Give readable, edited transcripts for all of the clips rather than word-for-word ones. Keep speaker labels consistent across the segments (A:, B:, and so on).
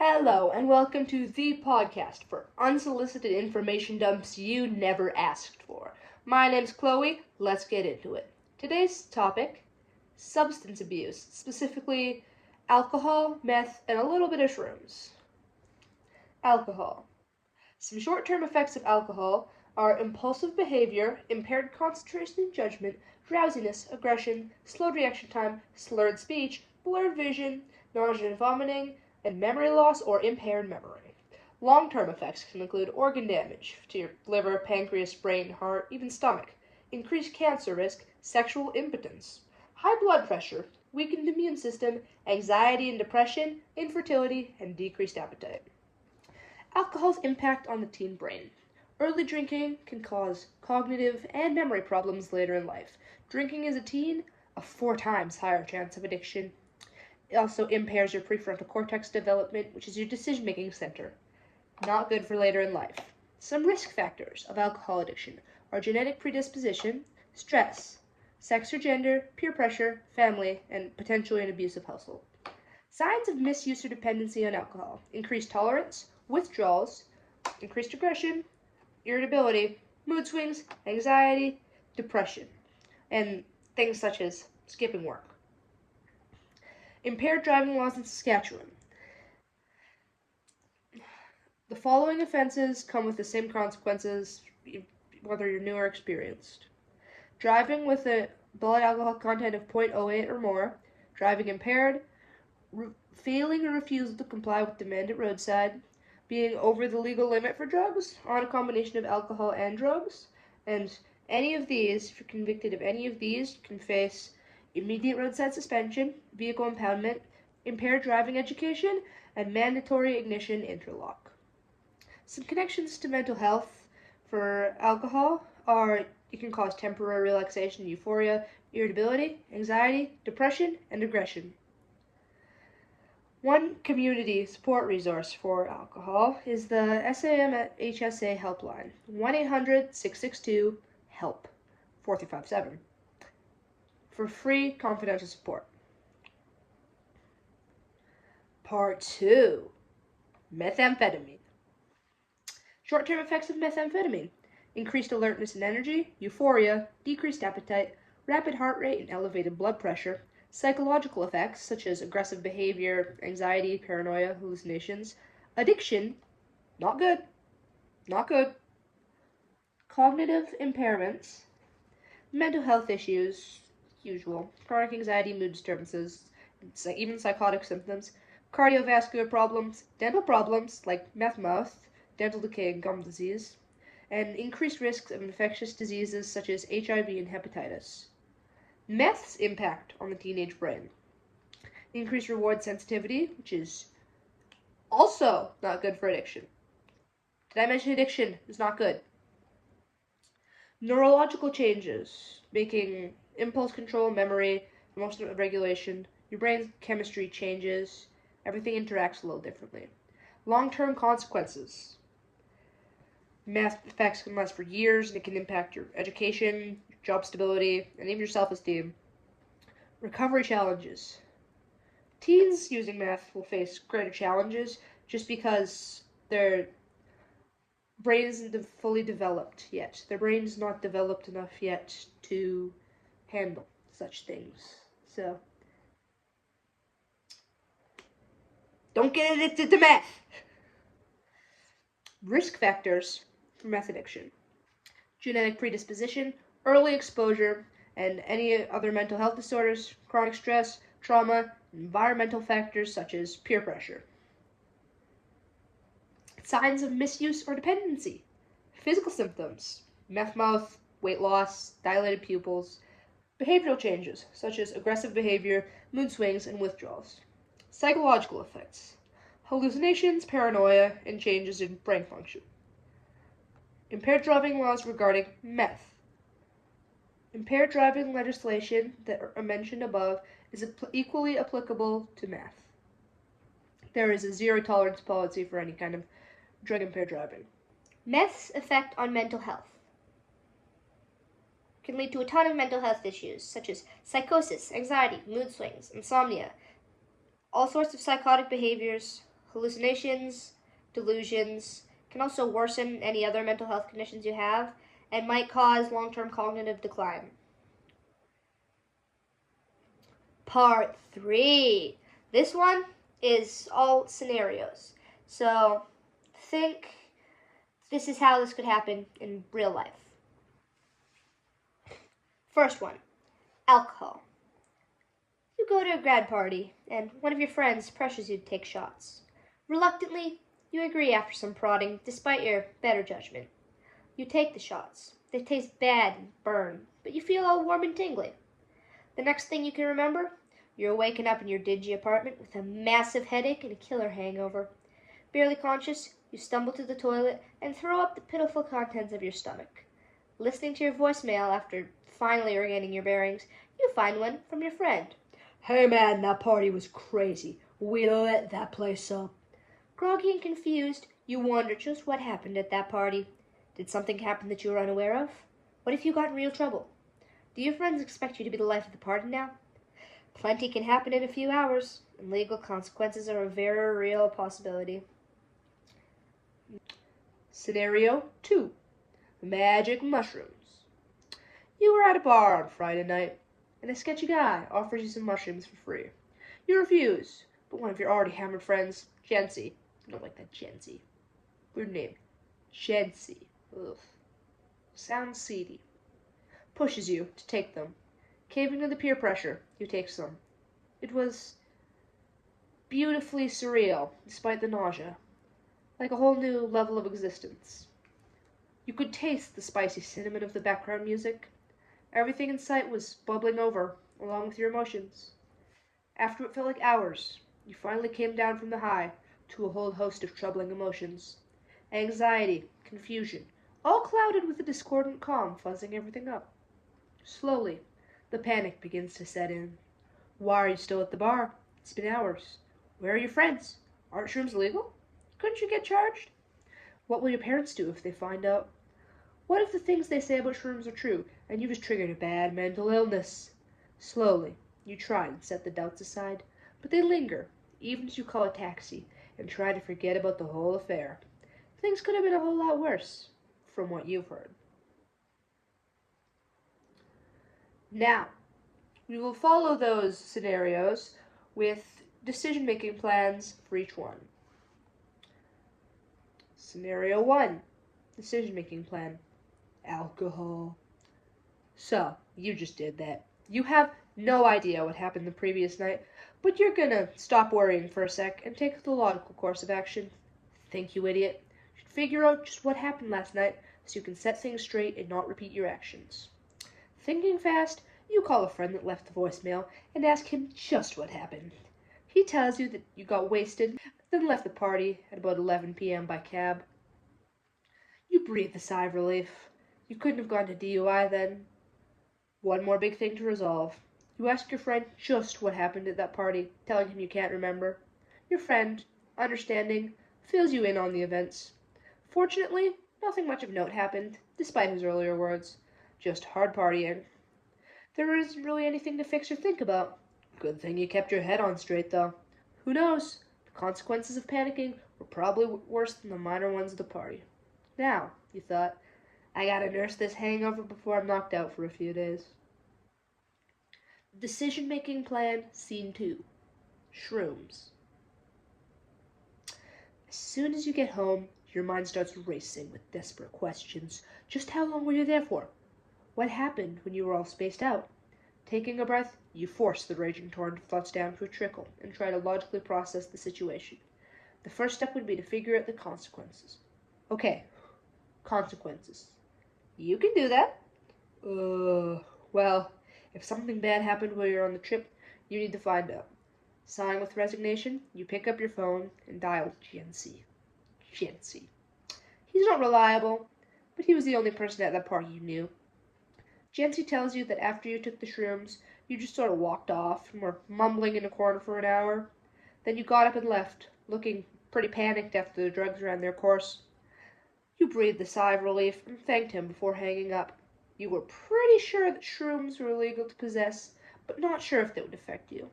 A: Hello, and welcome to the podcast for unsolicited information dumps you never asked for. My name's Chloe. Let's get into it. Today's topic, substance abuse, specifically alcohol, meth, and a little bit of shrooms. Alcohol. Some short-term effects of alcohol are impulsive behavior, impaired concentration and judgment, drowsiness, aggression, slowed reaction time, slurred speech, blurred vision, nausea and vomiting, and memory loss or impaired memory. Long-term effects can include organ damage to your liver, pancreas, brain, heart, even stomach, increased cancer risk, sexual impotence, high blood pressure, weakened immune system, anxiety and depression, infertility, and decreased appetite. Alcohol's impact on the teen brain. Early drinking can cause cognitive and memory problems later in life. Drinking as a teen, a 4 times higher chance of addiction. It also impairs your prefrontal cortex development, which is your decision-making center. Not good for later in life. Some risk factors of alcohol addiction are genetic predisposition, stress, sex or gender, peer pressure, family, and potentially an abusive household. Signs of misuse or dependency on alcohol: increased tolerance, withdrawals, increased aggression, irritability, mood swings, anxiety, depression, and things such as skipping work. Impaired driving laws in Saskatchewan. The following offenses come with the same consequences whether you're new or experienced. Driving with a blood alcohol content of 0.08 or more, driving impaired, failing or refusal to comply with demand at roadside, being over the legal limit for drugs, on a combination of alcohol and drugs, and any of these, if you're convicted of any of these, can face immediate roadside suspension, vehicle impoundment, impaired driving education, and mandatory ignition interlock. Some connections to mental health for alcohol are it can cause temporary relaxation, euphoria, irritability, anxiety, depression, and aggression. One community support resource for alcohol is the SAMHSA helpline, 1-800-662-HELP, 4357, for free confidential support. Part 2, methamphetamine. Short-term effects of methamphetamine: increased alertness and energy, euphoria, decreased appetite, rapid heart rate and elevated blood pressure. Psychological effects such as aggressive behavior, anxiety, paranoia, hallucinations. Addiction, not good, not good. Cognitive impairments, mental health issues, usual, chronic anxiety, mood disturbances, even psychotic symptoms, cardiovascular problems, dental problems like meth mouth, dental decay and gum disease, and increased risks of infectious diseases such as HIV and hepatitis. Meth's impact on the teenage brain: increased reward sensitivity, which is also not good for addiction. Did I mention addiction is not good? Neurological changes, making impulse control, memory, emotional regulation. Your brain's chemistry changes. Everything interacts a little differently. Long-term consequences. Meth effects can last for years, and it can impact your education, job stability, and even your self-esteem. Recovery challenges. Teens using meth will face greater challenges just because their brain isn't fully developed yet. Their brain's not developed enough yet to handle such things. So, don't get addicted to meth! Risk factors for meth addiction: genetic predisposition, early exposure, and any other mental health disorders, chronic stress, trauma, environmental factors such as peer pressure. Signs of misuse or dependency: physical symptoms, meth mouth, weight loss, dilated pupils. Behavioral changes such as aggressive behavior, mood swings, and withdrawals. Psychological effects: hallucinations, paranoia, and changes in brain function. Impaired driving laws regarding meth. Impaired driving legislation that are mentioned above is equally applicable to meth. There is a zero tolerance policy for any kind of drug-impaired driving.
B: Meth's effect on mental health can lead to a ton of mental health issues, such as psychosis, anxiety, mood swings, insomnia, all sorts of psychotic behaviors, Hallucinations, delusions can also worsen any other mental health conditions you have and might cause long-term cognitive decline. Part 3. This one is all scenarios. So think this is how this could happen in real life. First one, alcohol. You go to a grad party, and one of your friends pressures you to take shots. Reluctantly, you agree after some prodding, despite your better judgment. You take the shots. They taste bad and burn, but you feel all warm and tingly. The next thing you can remember, you're waking up in your dingy apartment with a massive headache and a killer hangover. Barely conscious, you stumble to the toilet and throw up the pitiful contents of your stomach. Listening to your voicemail after finally regaining your bearings, you find one from your friend.
A: Hey man, that party was crazy. We lit that place up.
B: Groggy and confused, you wonder just what happened at that party. Did something happen that you were unaware of? What if you got in real trouble? Do your friends expect you to be the life of the party now? Plenty can happen in a few hours, and legal consequences are a very real possibility.
A: Scenario 2. Magic mushrooms. You were at a bar on Friday night, and a sketchy guy offers you some mushrooms for free. You refuse, but one of your already hammered friends, Jency, you don't like that Jency. Weird name. Jency. Ugh. Sounds seedy. Pushes you to take them. Caving to the peer pressure, you take some. It was beautifully surreal, despite the nausea. Like a whole new level of existence. You could taste the spicy cinnamon of the background music. Everything in sight was bubbling over, along with your emotions. After what felt like hours, you finally came down from the high to a whole host of troubling emotions. Anxiety, confusion, all clouded with a discordant calm fuzzing everything up. Slowly, the panic begins to set in. Why are you still at the bar? It's been hours. Where are your friends? Aren't shrooms legal? Couldn't you get charged? What will your parents do if they find out? What if the things they say about shrooms are true, and you just triggered a bad mental illness? Slowly, you try and set the doubts aside, but they linger, even as you call a taxi and try to forget about the whole affair. Things could have been a whole lot worse, from what you've heard. Now, we will follow those scenarios with decision-making plans for each one. Scenario 1. Decision-making plan. Alcohol. So, you just did that. You have no idea what happened the previous night, but you're gonna stop worrying for a sec and take the logical course of action. Think, you idiot. You should figure out just what happened last night so you can set things straight and not repeat your actions. Thinking fast, you call a friend that left the voicemail and ask him just what happened. He tells you that you got wasted, then left the party at about 11 p.m. by cab. You breathe a sigh of relief. You couldn't have gone to DUI then. One more big thing to resolve. You ask your friend just what happened at that party, telling him you can't remember. Your friend, understanding, fills you in on the events. Fortunately, nothing much of note happened, despite his earlier words. Just hard partying. There isn't really anything to fix or think about. Good thing you kept your head on straight, though. Who knows? The consequences of panicking were probably worse than the minor ones of the party. Now, you thought, I gotta nurse this hangover before I'm knocked out for a few days. Decision-making plan, scene 2. Shrooms. As soon as you get home, your mind starts racing with desperate questions. Just how long were you there for? What happened when you were all spaced out? Taking a breath, you force the raging torrent of thoughts down to a trickle and try to logically process the situation. The first step would be to figure out the consequences. Okay, consequences. You can do that. Well, if something bad happened while you're on the trip, you need to find out. Sighing with resignation, you pick up your phone and dial Jency. Jency. He's not reliable, but he was the only person at that party you knew. Jency tells you that after you took the shrooms, you just sort of walked off and were mumbling in a corner for an hour. Then you got up and left, looking pretty panicked after the drugs ran their course. You breathed a sigh of relief and thanked him before hanging up. You were pretty sure that shrooms were illegal to possess, but not sure if they would affect you.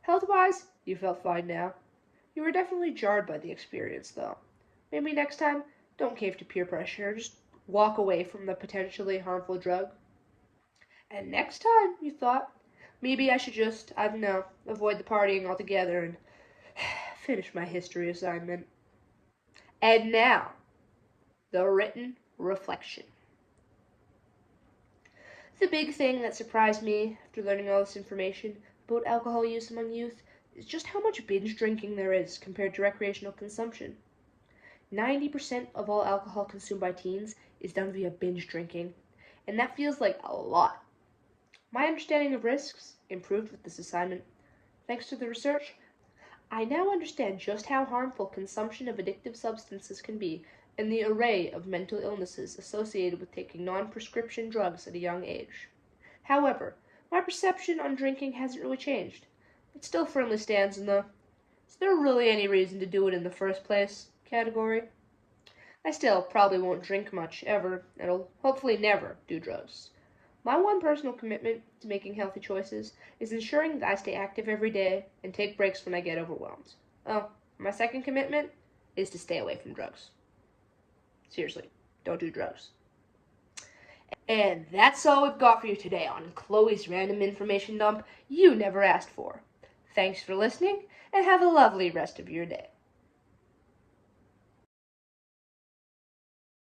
A: Health-wise, you felt fine now. You were definitely jarred by the experience, though. Maybe next time, don't cave to peer pressure. Just walk away from the potentially harmful drug. And next time, you thought, maybe I should just, I don't know, avoid the partying altogether and finish my history assignment. And now, the written reflection. The big thing that surprised me after learning all this information about alcohol use among youth is just how much binge drinking there is compared to recreational consumption. 90% of all alcohol consumed by teens is done via binge drinking, and that feels like a lot. My understanding of risks improved with this assignment. Thanks to the research, I now understand just how harmful consumption of addictive substances can be and the array of mental illnesses associated with taking non-prescription drugs at a young age. However, my perception on drinking hasn't really changed. It still firmly stands in the "is there really any reason to do it in the first place" category. I still probably won't drink much ever, and I'll hopefully never do drugs. My one personal commitment to making healthy choices is ensuring that I stay active every day and take breaks when I get overwhelmed. Oh, my second commitment is to stay away from drugs. Seriously, don't do drugs. And that's all we've got for you today on Chloe's random information dump you never asked for. Thanks for listening, and have a lovely rest of your day.